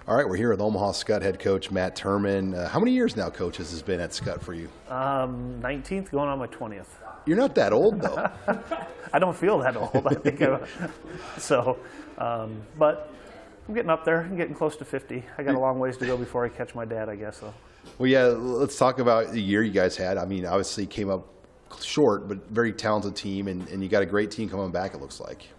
All right, we're here with Omaha Skutt head coach Matt Turman. How many years now, coach, has this been at Skutt for you? 19th, going on my 20th. You're not that old, though. I don't feel that old, I think. But I'm getting up there. I'm getting close to 50. I got a long ways to go before I catch my dad, I guess. So. Well, yeah, let's talk about the year you guys had. I mean, obviously came up short, but very talented team, and you got a great team coming back, it looks like.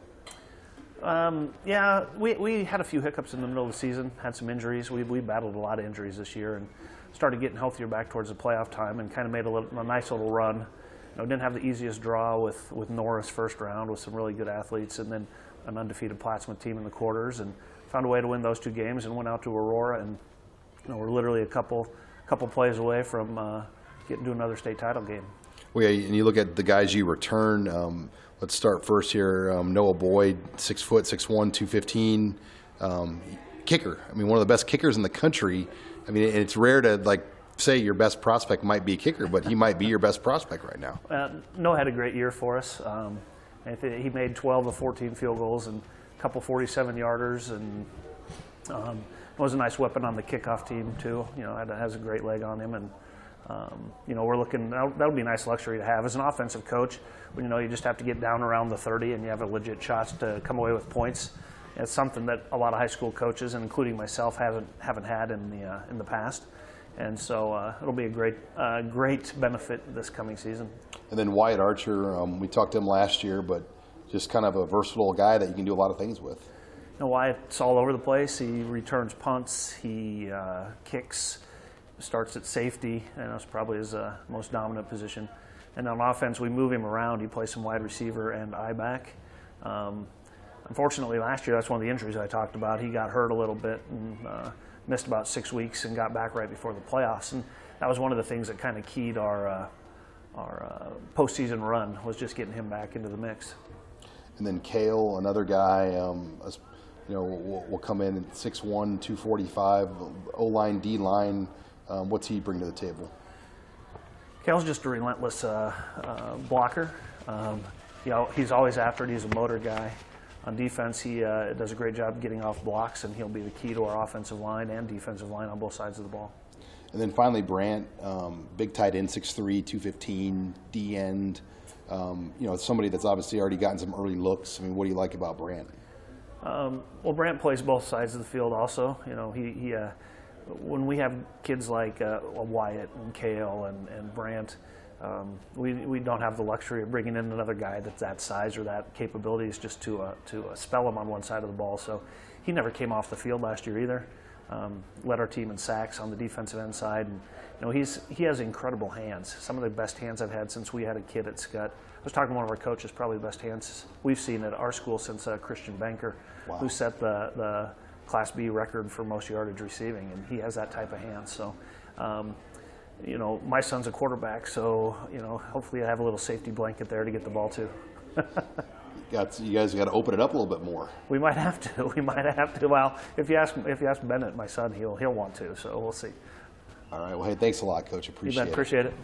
Yeah, we had a few hiccups in the middle of the season, had some injuries. We battled a lot of injuries this year and started getting healthier back towards the playoff time and kind of made a nice little run. You know, didn't have the easiest draw with Norris first round with some really good athletes and then an undefeated Plattsmouth team in the quarters, and found a way to win those two games and went out to Aurora, and you know, we're literally a couple plays away from getting to another state title game. Well, yeah, and you look at the guys you return. Let's start first here. Noah Boyd, 6 foot, 6'1", 215, kicker. I mean, one of the best kickers in the country. I mean, it's rare to say your best prospect might be a kicker, but he might be your best prospect right now. Noah had a great year for us. He made 12 of 14 field goals and a couple 47-yarders, and was a nice weapon on the kickoff team too. You know, has a great leg on him, and you know, we're looking. That would be a nice luxury to have as an offensive coach. When you know you just have to get down around the 30 and you have a legit shot to come away with points. It's something that a lot of high school coaches, and including myself, haven't had in the past. And so it'll be a great benefit this coming season. And then Wyatt Archer, we talked to him last year, but just kind of a versatile guy that you can do a lot of things with. You know, Wyatt's all over the place. He returns punts, he kicks, starts at safety, and that's probably his most dominant position. And on offense, we move him around. He plays some wide receiver and I-back. Unfortunately, last year, that's one of the injuries I talked about. He got hurt a little bit and missed about 6 weeks and got back right before the playoffs. And that was one of the things that kind of keyed our postseason run, was just getting him back into the mix. And then Kale, another guy, you know, will come in at 6'1", 245, O-line, D-line. What's he bring to the table? Kale's just a relentless blocker. You know, he's always after it. He's a motor guy. On defense, he does a great job getting off blocks, and he'll be the key to our offensive line and defensive line on both sides of the ball. And then finally, Brandt, big tight end, 6'3", 215, D-end. You know, somebody that's obviously already gotten some early looks. I mean, what do you like about Brandt? Well, Brandt plays both sides of the field also. You know, he when we have kids like Wyatt and Kale and Brandt, we don't have the luxury of bringing in another guy that's that size or that capabilities just to spell him on one side of the ball. So he never came off the field last year either. Led our team in sacks on the defensive end side, and you know, he has incredible hands. Some of the best hands I've had since we had a kid at Skutt. I was talking to one of our coaches, probably the best hands we've seen at our school since Christian Banker, wow, who set the Class B record for most yardage receiving, and he has that type of hands. So, you know, my son's a quarterback, so you know, hopefully I have a little safety blanket there to get the ball to. You guys got to open it up a little bit more. We might have to. We might have to. Well, if you ask Bennett, my son, he'll want to. So we'll see. All right. Well, hey, thanks a lot, Coach. Appreciate it. Appreciate it.